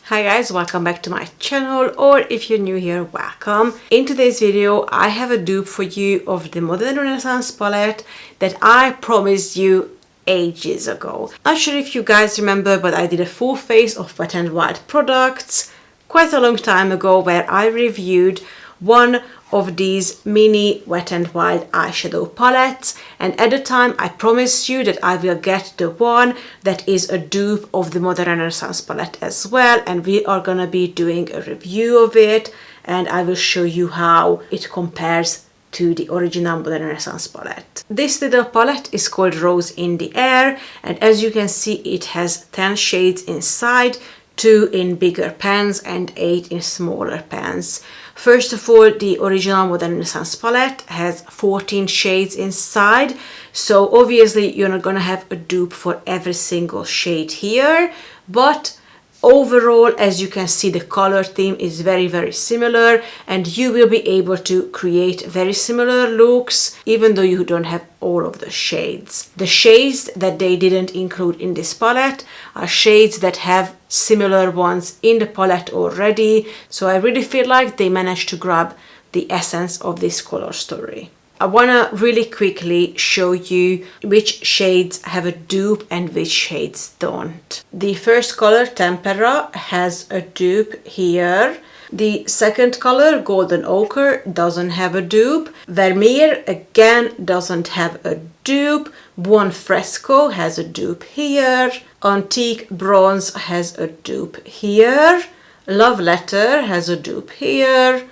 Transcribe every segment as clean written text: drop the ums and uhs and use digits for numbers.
Hi guys, welcome back to my channel, or if you're new here, welcome. In today's video I have a dupe for you of the Modern Renaissance palette that I promised you ages ago. Not sure if you guys remember, but I did a full face of Wet n Wild products quite a long time ago where I reviewed one of these mini Wet n Wild eyeshadow palettes, and at the time I promised you that I will get the one that is a dupe of the Modern Renaissance palette as well, and we are gonna be doing a review of it and I will show you how it compares to the original Modern Renaissance palette. This little palette is called Rose in the Air, and as you can see it has 10 shades inside, 2 in bigger pans and 8 in smaller pans. First of all, the original Modern Renaissance palette has 14 shades inside, so obviously you're not gonna have a dupe for every single shade here, but overall, as you can see, the color theme is very similar and you will be able to create very similar looks even though you don't have all of the shades. The shades that they didn't include in this palette are shades that have similar ones in the palette already, so I really feel like they managed to grab the essence of this color story. I want to really quickly show you which shades have a dupe and which shades don't. The first color, Tempera, has a dupe here. The second color, Golden Ochre, doesn't have a dupe. Vermeer, again, doesn't have a dupe. Buon Fresco has a dupe here. Antique Bronze has a dupe here. Love Letter has a dupe here.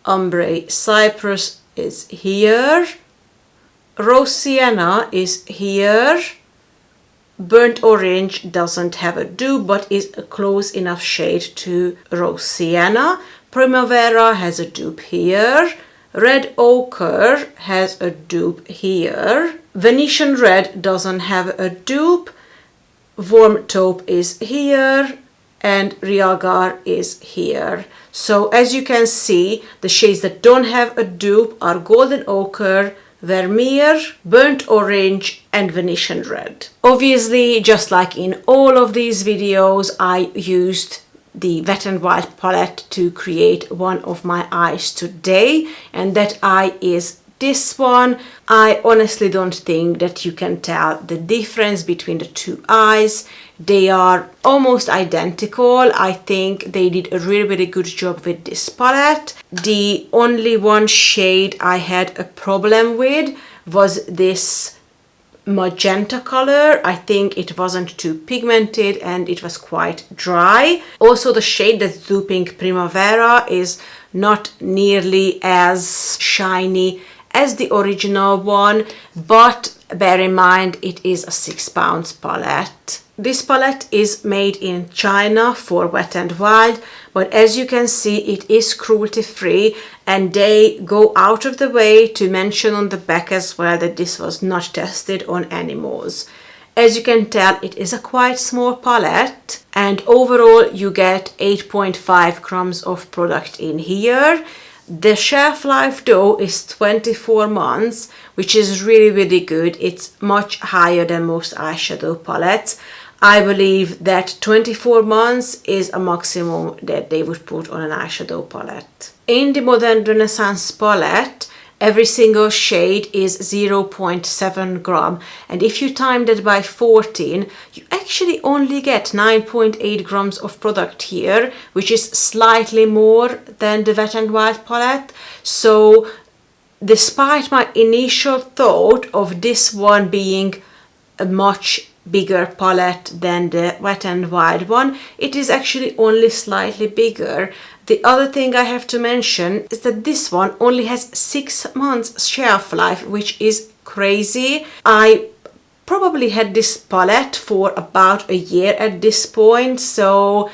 Ombre Cypress is here. Rose Sienna is here. Burnt Orange doesn't have a dupe but is a close enough shade to Rose Sienna. Primavera has a dupe here. Red Ochre has a dupe here. Venetian Red doesn't have a dupe. Warm Taupe is here. And Riagar is here. So as you can see, the shades that don't have a dupe are Golden Ochre, Vermeer, Burnt Orange and Venetian Red. Obviously, just like in all of these videos, I used the Wet n Wild palette to create one of my eyes today, and that eye is this one. I honestly don't think that you can tell the difference between the two eyes. They are almost identical. I think they did a really good job with this palette. The only one shade I had a problem with was this magenta color. I think it wasn't too pigmented and it was quite dry. Also, the shade that's duping Primavera is not nearly as shiny as the original one, but bear in mind it is a £6 palette. This palette is made in China for Wet n Wild, but as you can see it is cruelty free, and they go out of the way to mention on the back as well that this was not tested on animals. As you can tell, it is a quite small palette, and overall you get 8.5 grams of product in here. The shelf life though is 24 months, which is really good. It's much higher than most eyeshadow palettes. I believe that 24 months is a maximum that they would put on an eyeshadow palette. In the Modern Renaissance palette, every single shade is 0.7 gram, and if you time that by 14, you actually only get 9.8 grams of product here, which is slightly more than the Wet n Wild palette. So despite my initial thought of this one being a much bigger palette than the Wet n Wild one, it is actually only slightly bigger. The other thing I have to mention is that this one only has 6 months shelf life, which is crazy. I probably had this palette for about a year at this point, so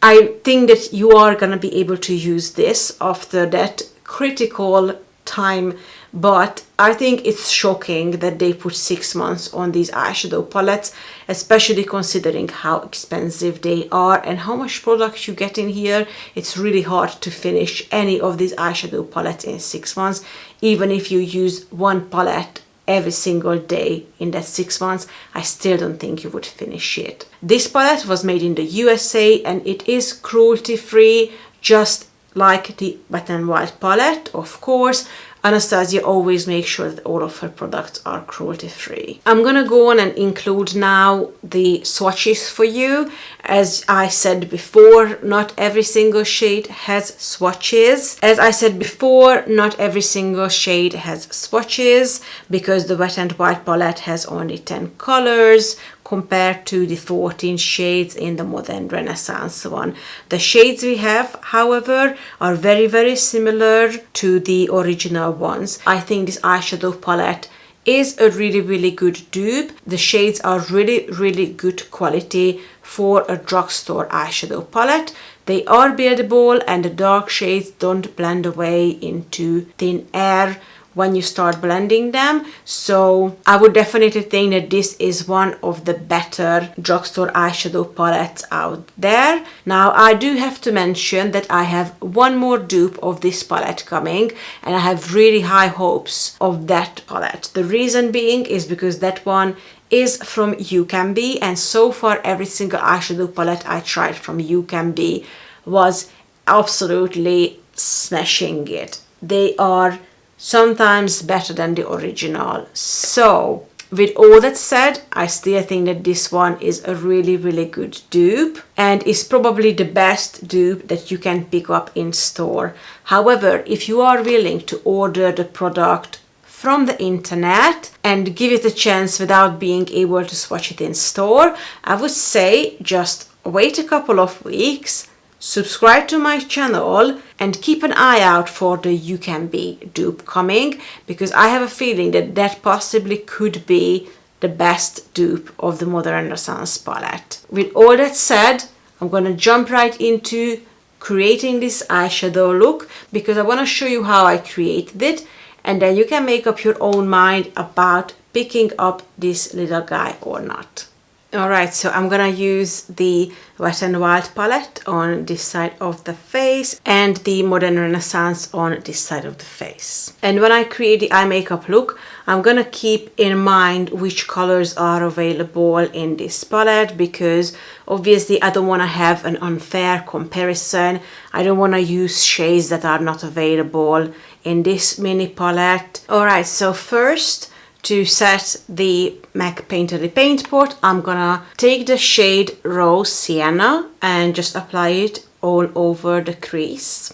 I think that you are gonna be able to use this after that critical time, but I think it's shocking that they put 6 months on these eyeshadow palettes, especially considering how expensive they are and how much product you get in here. It's really hard to finish any of these eyeshadow palettes in 6 months, even if you use one palette every single day in that 6 months, I still don't think you would finish it. This palette was made in the USA and it is cruelty free, just like the Wet n Wild palette, of course. Anastasia always makes sure that all of her products are cruelty free. I'm gonna go on and include now the swatches for you. As I said before, not every single shade has swatches. As I said before, not every single shade has swatches because the Wet n Wild palette has only 10 colors compared to the 14 shades in the Modern Renaissance one. The shades we have, however, are very similar to the original ones. I think this eyeshadow palette is a really good dupe. The shades are really good quality for a drugstore eyeshadow palette. They are buildable and the dark shades don't blend away into thin air when you start blending them. So I would definitely think that this is one of the better drugstore eyeshadow palettes out there. Now I do have to mention that I have one more dupe of this palette coming and I have really high hopes of that palette. The reason being is because that one is from ENQUIRIES, and so far every single eyeshadow palette I tried from ENQUIRIES was absolutely smashing it. They are sometimes better than the original. So with all that said, I still think that this one is a really good dupe and is probably the best dupe that you can pick up in store. However, if you are willing to order the product from the internet and give it a chance without being able to swatch it in store, I would say just wait a couple of weeks, subscribe to my channel and keep an eye out for the ENQUIRIES dupe coming, because I have a feeling that that possibly could be the best dupe of the Modern Renaissance palette. With all that said, I'm gonna jump right into creating this eyeshadow look because I want to show you how I created it, and then you can make up your own mind about picking up this little guy or not. Alright, so I'm gonna use the Wet n Wild palette on this side of the face and the Modern Renaissance on this side of the face. And when I create the eye makeup look, I'm gonna keep in mind which colors are available in this palette, because obviously I don't want to have an unfair comparison. I don't want to use shades that are not available in this mini palette. Alright, so first, to set the MAC Painterly paint pot, I'm gonna take the shade Rose Sienna and just apply it all over the crease.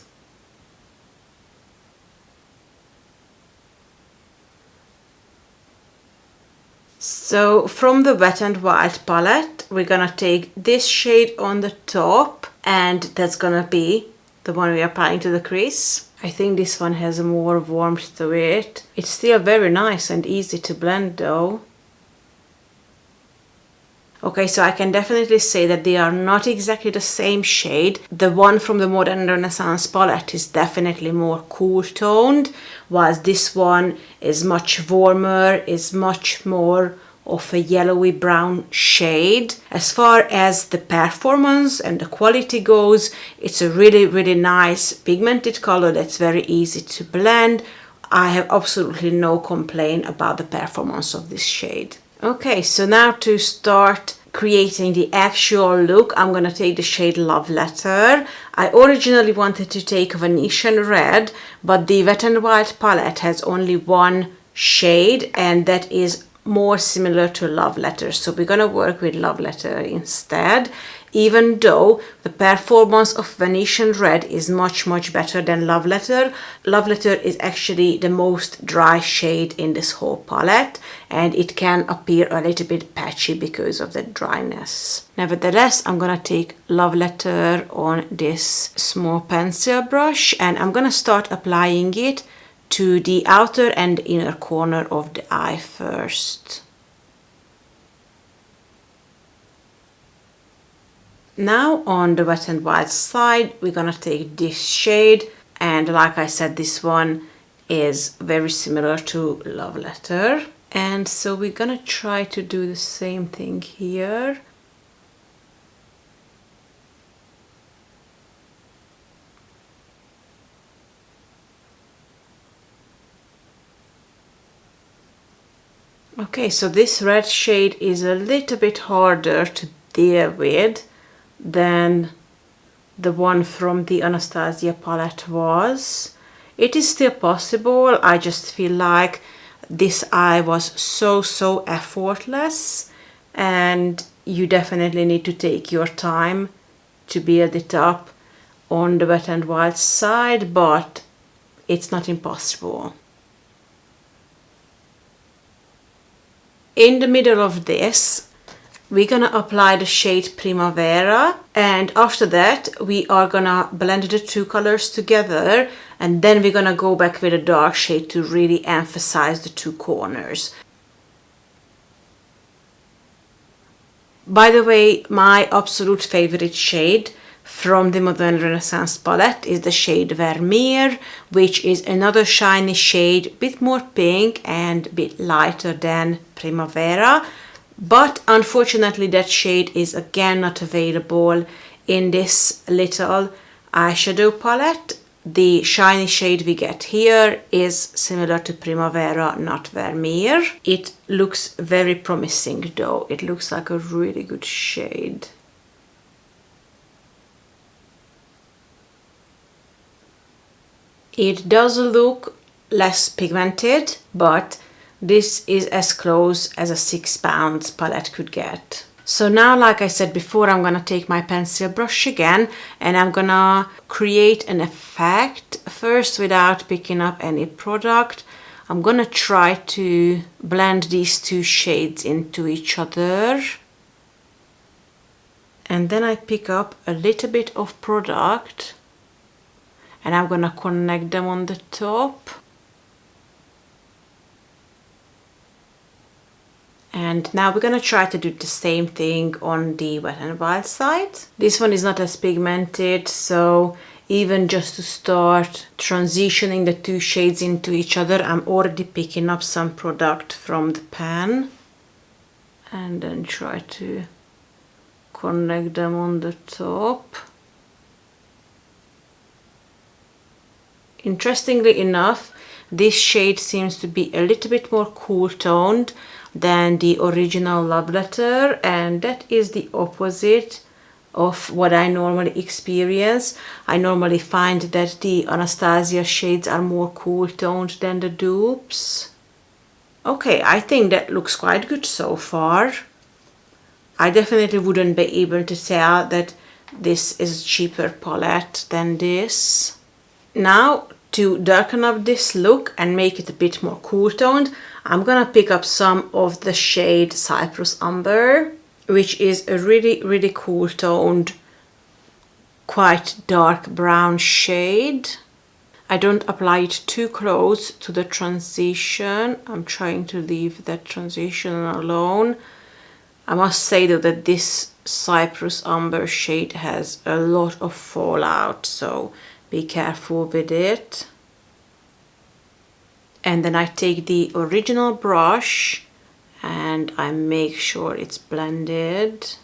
So from the Wet n Wild palette, we're gonna take this shade on the top, and that's gonna be the one we're applying to the crease. I think this one has more warmth to it. It's still very nice and easy to blend though. Okay, so I can definitely say that they are not exactly the same shade. The one from the Modern Renaissance palette is definitely more cool toned, whilst this one is much warmer, is much more of a yellowy brown shade. As far as the performance and the quality goes, it's a really nice pigmented color that's very easy to blend. I have absolutely no complaint about the performance of this shade. Okay, so now to start creating the actual look, I'm gonna take the shade Love Letter. I originally wanted to take Venetian Red, but the Wet n Wild palette has only one shade, and that is more similar to Love Letter, so we're gonna work with Love Letter instead, even though the performance of Venetian Red is much better than Love Letter. Love Letter is actually the most dry shade in this whole palette, and it can appear a little bit patchy because of the dryness. Nevertheless, I'm gonna take Love Letter on this small pencil brush, and I'm gonna start applying it to the outer and inner corner of the eye first. Now on the Wet n Wild side, we're gonna take this shade, and like I said, this one is very similar to Love Letter. And so we're gonna try to do the same thing here. Okay, so this red shade is a little bit harder to deal with than the one from the Anastasia palette was. It is still possible, I just feel like this eye was so effortless, and you definitely need to take your time to build it up on the Wet n Wild side, but it's not impossible. In the middle of this, we're gonna apply the shade Primavera, and after that we are gonna blend the two colors together, and then we're gonna go back with a dark shade to really emphasize the two corners. By the way, my absolute favorite shade from the Modern Renaissance palette is the shade Vermeer, which is another shiny shade, a bit more pink and a bit lighter than Primavera. But unfortunately that shade is again not available in this little eyeshadow palette. The shiny shade we get here is similar to Primavera, not Vermeer. It looks very promising though. It looks like a really good shade. It does look less pigmented, but this is as close as a 6 pounds palette could get. So now, like I said before, I'm gonna take my pencil brush again and I'm gonna create an effect first without picking up any product. I'm gonna try to blend these two shades into each other. And then I pick up a little bit of product and I'm gonna connect them on the top. And now we're gonna try to do the same thing on the Wet n Wild side. This one is not as pigmented, so even just to start transitioning the two shades into each other, I'm already picking up some product from the pan. And then try to connect them on the top. Interestingly enough, this shade seems to be a little bit more cool toned than the original Love Letter, and that is the opposite of what I normally experience. I normally find that the Anastasia shades are more cool toned than the dupes. Okay, I think that looks quite good so far. I definitely wouldn't be able to tell that this is a cheaper palette than this. Now, to darken up this look and make it a bit more cool toned, I'm gonna pick up some of the shade Cyprus Umber, which is a really cool toned, quite dark brown shade. I don't apply it too close to the transition. I'm trying to leave that transition alone. I must say though that this Cyprus Umber shade has a lot of fallout, so be careful with it. And then I take the original brush and I make sure it's blended.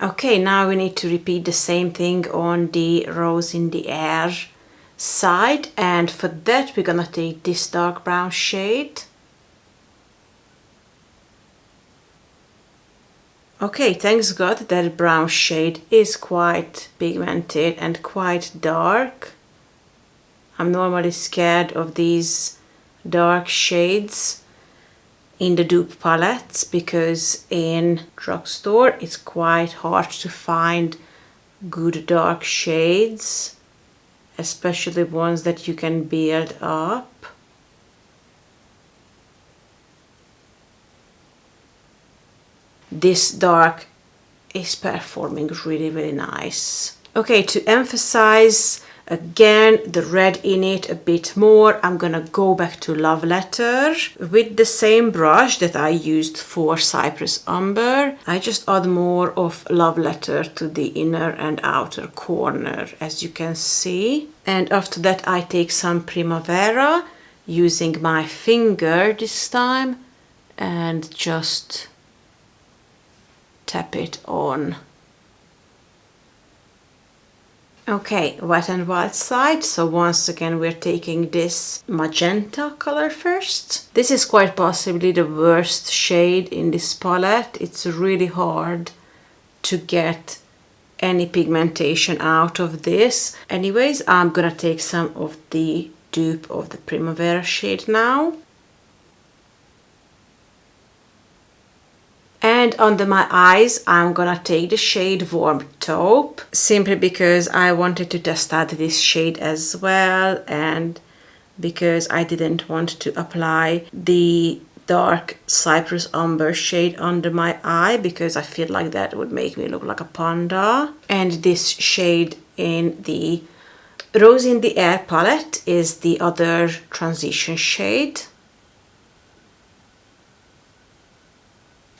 Okay, now we need to repeat the same thing on the Rose in the Air side, and for that we're gonna take this dark brown shade. Okay, thanks God that brown shade is quite pigmented and quite dark. I'm normally scared of these dark shades in the dupe palettes because in drugstore it's quite hard to find good dark shades, especially ones that you can build up. This dark is performing really nice. Okay, to emphasize again the red in it a bit more, I'm gonna go back to Love Letter with the same brush that I used for Cyprus Umber. I just add more of Love Letter to the inner and outer corner, as you can see. And after that I take some Primavera using my finger this time and just tap it on. Okay, Wet n Wild side. So once again we're taking this magenta color first. This is quite possibly the worst shade in this palette. It's really hard to get any pigmentation out of this. Anyways, I'm gonna take some of the dupe of the Primavera shade now. And under my eyes, I'm gonna take the shade Warm Taupe, simply because I wanted to test out this shade as well, and because I didn't want to apply the dark Cypress Umber shade under my eye, because I feel like that would make me look like a panda. And this shade in the Rose in the Air palette is the other transition shade.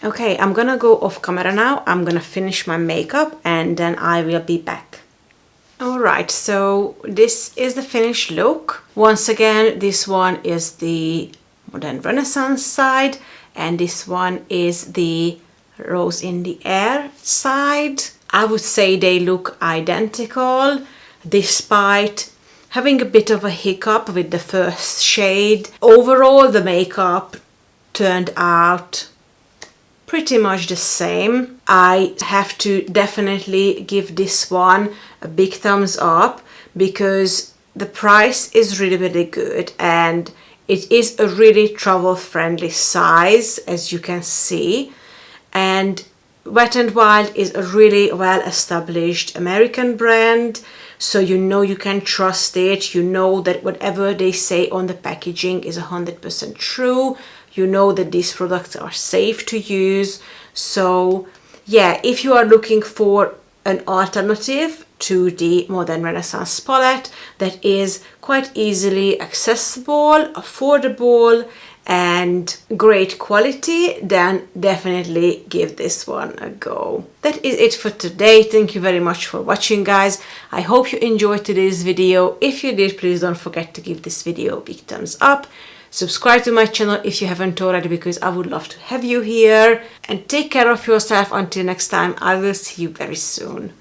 Okay, I'm gonna go off camera now. I'm gonna finish my makeup and then I will be back. Alright, so this is the finished look. Once again, this one is the Modern Renaissance side and this one is the Rose in the Air side. I would say they look identical despite having a bit of a hiccup with the first shade. Overall, the makeup turned out pretty much the same. I have to definitely give this one a big thumbs up because the price is really good and it is a really travel friendly size, as you can see. And Wet n Wild is a really well established American brand, so you know you can trust it. You know that whatever they say on the packaging is 100% true. You know that these products are safe to use. So yeah, if you are looking for an alternative to the Modern Renaissance palette that is quite easily accessible, affordable, and great quality, then definitely give this one a go. That is it for today. Thank you very much for watching, guys. I hope you enjoyed today's video. If you did, please don't forget to give this video a big thumbs up. Subscribe to my channel if you haven't already, because I would love to have you here. And take care of yourself. Until next time, I will see you very soon.